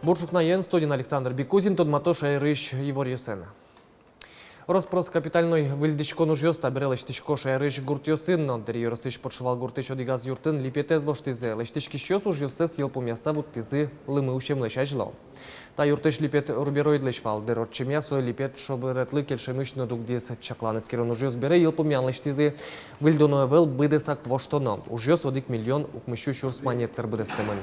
Буржукнаен, студент Александр Бекузин, Тодматош Айрыш Ивор Юсен. Розпрос капитальной выльдичко нужьёс табирел эштичко шайрыш гуртьёсын, но дерьёрысыш подшивал гуртыш одигаз юртын липетез воштизе. Лештички щёс ужьёсес елпумяса будтизы лымы ущем лещажло. Та юртыш липет рубероид лещвал, деротчемясо липет шобы ретлы кельшемышно дугдис чакланы скирон ужьёс бере елпумян лещтизы. Выльдоноевел быдесак воштоно. Ужьёс одик миллион укмыщу шурс монеттер быдестемын.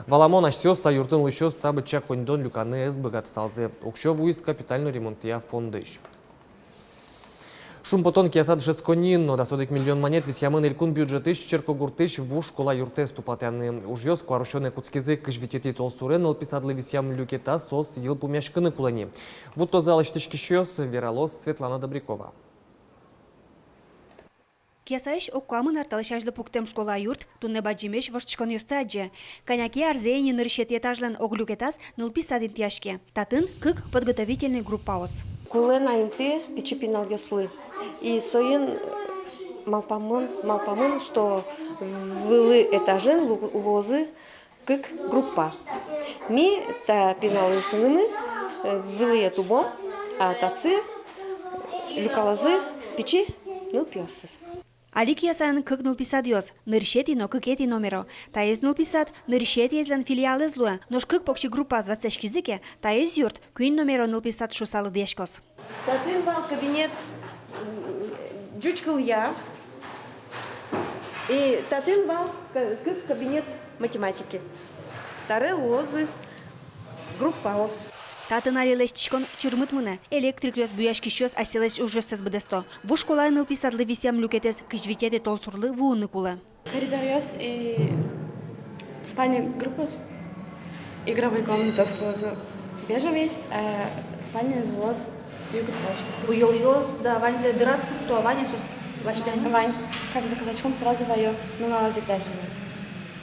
Валамон ашсёс та юртын лещёс табы чак кондон люканы эс быгат салзе. Укшё вуис капитальный ремонтия фондыш. Шумпотон киясад жесконин, но досодик миллион монет висямын илькун бюджетыш черкогуртыш в школа юрте ступатяны. Ужьёс куарушёны куцкизы кыжвитети толсурен алписадлы висям люкета сос ел пумяшкыны кулани. Вот то залыштышки щёс Вералос Светлана Добрякова. Кесаиш оккамын арталышажлы пуктем школа юрт, тунне баджимеш варчкон юстаджи. Коняки арзейни нырщет этажлен оглюкетас нылписадин тяжке. Татын кык подготовительный группаос. Кулена имты пичипинал геслы. И соин малпамын, что вылы этажен лозы кык группа. Ми та пинал юсынымы вылы тубом, а тацы люкалазы пичи ныл пьёсыз. Алик ясан кык нылписадьос, нырщети но кыкети номеро. Таез нылписад, нырщети езлен филиалы злуя, нош кык покчи группа звацешкизыке, таез юрт, куин номеро нылписад шусалы дешкос. Татын вал кабинет джучкал я. И татын вал кык кабинет математики. Тары лозы группаос. Татын алилештичкон чырмытмыны, электрик ёс буяшки щёс аселес ужёсыз быдесто. Ву школа нылписадлы висям люкетес кыжвитеде толсурлы вууны кулы. Коридор ёс и спальня группа, игровая комната с лозы бежевый, а спальня с лоз юго-восточный. Буйол ёс да ванзе дырацк, то ваня сус баштен. Вань, как заказать ком сразу вою, но на лозе даже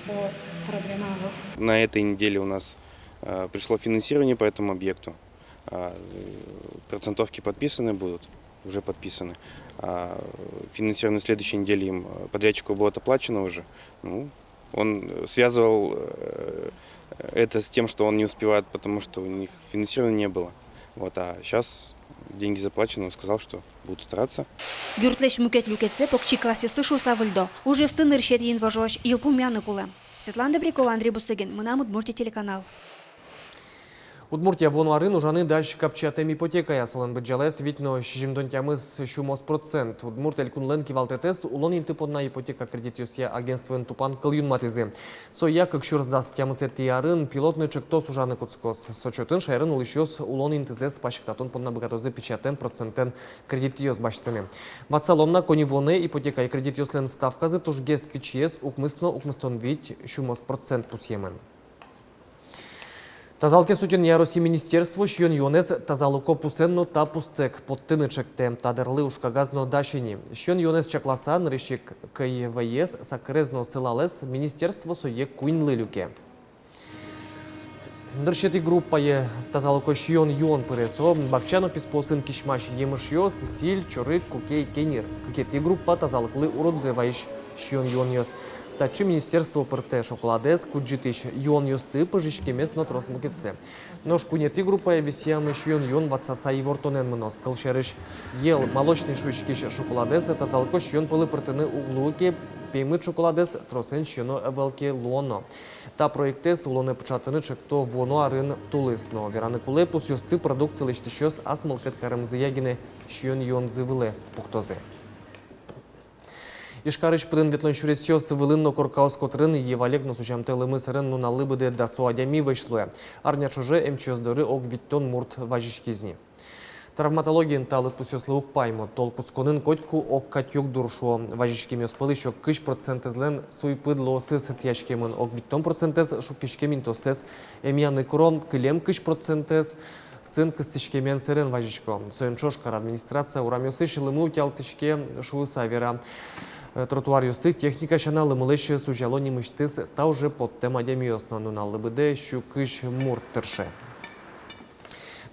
все проблема. На этой неделе у нас пришло финансирование по этому объекту. Процентовки подписаны будут, уже подписаны. Финансирование на следующей неделе им подрядчику будет оплачено уже. Ну, он связывал это с тем, что он не успевает, потому что у них финансирования не было. Вот, а сейчас деньги заплачены, он сказал, что будут стараться. Гюртлеш мукет люкетсе покчи классёсы шуса выльдо. Уже стын рщет ин вожош илпумяны кулы. Светлана Добрякова, Андрей Бусыгин. Мы нам Удмуртия телеканал. Удмуртия вонуарын ужаны дальше капчатем ипотека ясылын бджалес витно шижимдон тямыз шумос процент. Удмурт элькунлен кивалтетес улон интиподна ипотека кредитюсия агентствен тупан кылюн матизе. Соя как шурсдас тямыз этиярын пилотный чектос ужаны куцкос. Сочетын шайрын улышёс улон интизес пашктатон подна богатозе печатен процентен кредитюс баштыны. Ватсаломна конивоне ипотека и кредитюслен ставказы тужгес печиес укмыстон вить шумос процент пусьемен. Тазалке сутен яроси министерство шьон юнес тазалуко пусенно та пустек подтынычекте тадерлы ушкагазно дашини. Шьон юнес чакласан решик КВС сакрезно сылалес министерство сое куинлы люке. Дыршети группае тазалуко шьон юн пыресо бакчано писпосын кишмаш емышьёс силь чорык кукей кенир. Кукети группа тазалыклы уродзеваиш шьон юн йос. Тачи министерство ПРТ шоколадес куджитиш юн юсты пожички местно тросмукетсе. Нож кунети группа висям шьон юн ватсаса и вортонен мнос колшерыш ел молочный шуйшкиш шоколадес это залко шьон пылы пыртыны углуки пеймыт шоколадес тросен шьоно эвелке луоно. Та проектес улоне початыны чекто воно арын тулысно. Вераны куле пус юсты продукции лештишёс асмалкет карамзыягине шьон юн зывылы пуктозе. Ишкарыш пырын ветлон шуресёс вылынно коркаус котрын евалек сучамте лымы сырын нуналы быде дасу адями вышло. Арня чуже эмчёздыры ог виттон мурт важишкизни. Травматологиен талыт пусёслы укпаймы. Толкусконын котку ог катюк дуршо. Важишкеме спылы шок кыш процентезлен суйпыдло сыс тяжкемын ог виттон процентез шукишкемин тостез. Эмияны кром кылем кыш процентез. Сын кыстышкемен сырын важишко. Соенчошкар администрация урамёсы шылымы утялтышке шуыса вера. Тротуар юсты техника шана лымылышы сужалони мыштыз та уже под тема демиосна нуналы быде щукыш мурт тырше.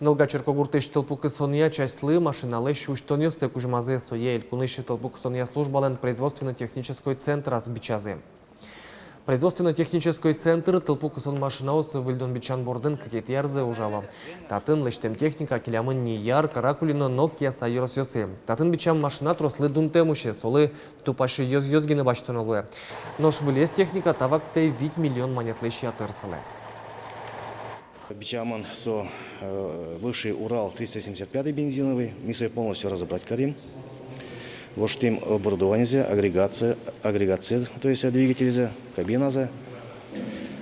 Нылга черкогуртыш тылпукы сония частлы машиналы щуштон юсты кужмазы сое илькуныш тылпук сония службален производственно-технической центр разбичазы. Производственно-технический центр тылпу кысон машинаус выльдон бичан бордын кекет ярзы ужало. Татын лештем техника келямын не яр каракулино Nokia сайырос йосы. Татын бичан машина трослы дунтемуше, солы тупашы йоз-йозгины баштонолуе. Нож вылез техника тавакте 8 миллион монетлыш ятырсылы. Бичаман со бывший Урал 375 бензиновый. Мы все полностью разобрать карим. Вот тем оборудование, агрегация, то есть двигатель, кабина,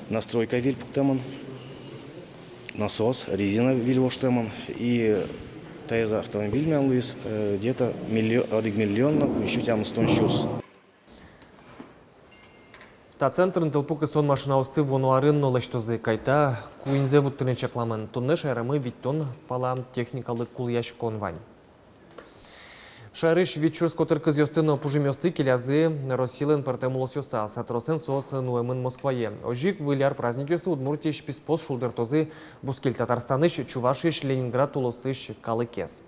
настройка виль пуктаман, насос, резина виль воштаман и тайза автомобиль мян луис где-то 1 миллион, еще тям 100 чурс. Та центрын тылпу кысон машинаусты вонуарын олаштозы кайта куинзе вуттыны чакламын. Тунны шайрамы виттон пала техникалы куляш конвань. Шарыш вечер скотер кызёстыны пужимёсты келязы Росилен партемулосёса сатросен сос нуэмын Москвае. Ожик выляр праздникёсы Удмуртиш писпос шулдертозы Бускель Татарстаныш Чувашиш Ленинград улосыш Калыкес.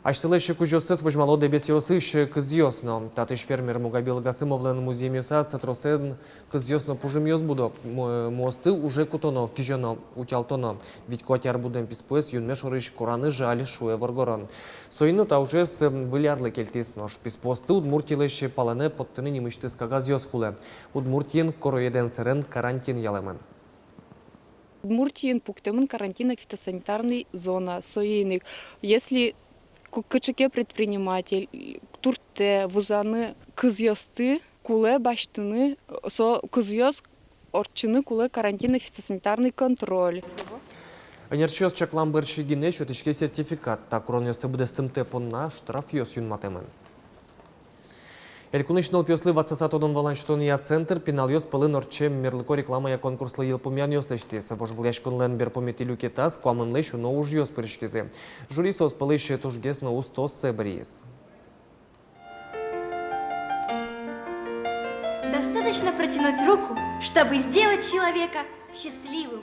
Аштылыш кужёсыз вожмало дебес ёсыш кызёсно. Татыш фермер Мугабил Гасымовлен музеймёса сатросен кызёсно пужимёс будо. Мосты уже кутоно кижёно утялтоно. Ведь котяр будем писпоес юнмеш орыш Кораны жаль шуе воргорон. Соину та уже с вылярлы кельтис нож. Писпосты Удмуртилыш палане подтыны немыштыз кагазёскуле. Удмуртиен короеден серен карантин ялемын. Удмуртиен пуктемын карантина фитосанитарной зона соейник. Если кычыке предприниматель, турте, вузаны, кызьёсты, куле баштыны, со кызьёс орчыны куле карантина фитосанитарный контроль. Энерчиос чаклам бэршигине чөтішке сертификат. Так уронёсты будестым тепонна штраф ёс юнматемын. Элькунычныл пёслы ватсасатодон валанчтония центр пинал ёс пылын орчем мерлыко рекламая конкурслы елпумян ёслештес. Вожвлешкунлен берпометилю кетас, куамынлэшу но уж ёс пырышкезе. Жюри сос пылыше тужгес но устос себриес. Достаточно протянуть руку, чтобы сделать человека счастливым.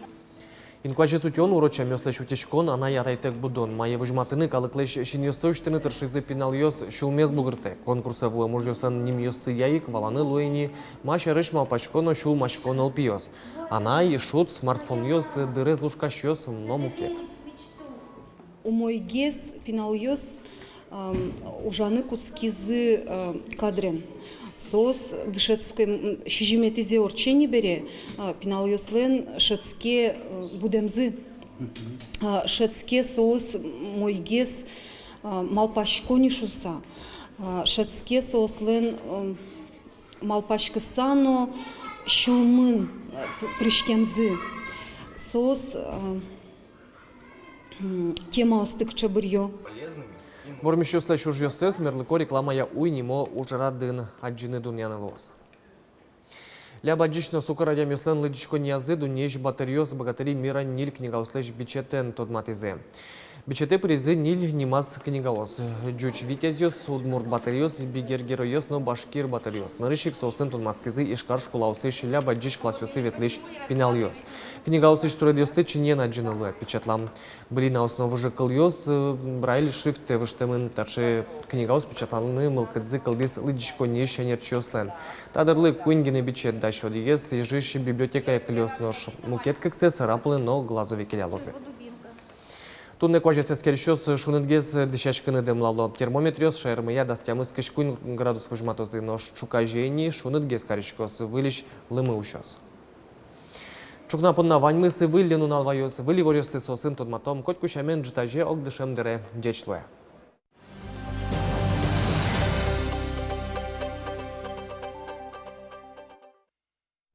Инкуаче сутён уроча мёслэш утешкон, она ятайтек будон. Майе выжматыны калыклэш шиньёсойштыны тыршизы пинал ёс шулмез бугырте. Конкурсовую мужьёсан ним ёссы яик, валаны луэни, маша рыш малпачконо шул мачкон алпиёс. Она и шут смартфон ёс дырез лушкаш ёс но мукет. Умойгес пинал ёс ужаны куцкизы кадрен. Сос дышецкой шижиметизе орчени бере, пинал ёслен шецке будемзы. Шецке соос мойгес малпашкони шуса. Шецке соослен малпашкысано шулмын пришкемзы. Соос тема остык чабырьё. Вормиш ёслэш уж ёсэс мерлыко рекламая уйнимо ужрадын аджины дуньяны лос. Ля баджишно сука радям ёслен лыдичко ниязы дуньеш батарьёс богатыри мира ниль книгаослэш бичетен тодматизе. Бичете призы ниль нимас книгаос. Джуч витязёс, удмурт батарьёс, бигер героёс, но башкир батарьёс. Нарышик сосын тодмаскизы ишкар школаусыш ля баджиш классёсы ветлыш пинал ёс. Книгаосыш суредёсты чинен аджинылуя печатлам. Были на основу же кыльёс, брайль шрифты выштемын, тачы книгаос печатланы мылкадзы кылдис лыдичко нешенер чёслен. Тадырлы куингины бичет дашо дигес, ежиш библиотека якылёс нож. Мукет кыксе сараплы, но глазови келялозы. Тунне кожа скерщос шунетгез дешешкины демлало. Термометриос шермия дастямыз кышкун градус выжматозы, но чукажени шунетгез каришкос вылиш лымы ущос. Чукна понна ваньмысы выллену налвайос, выли ворёсты сосын тодматом, коть кушамен джитаже ок дышем дере дечлуя.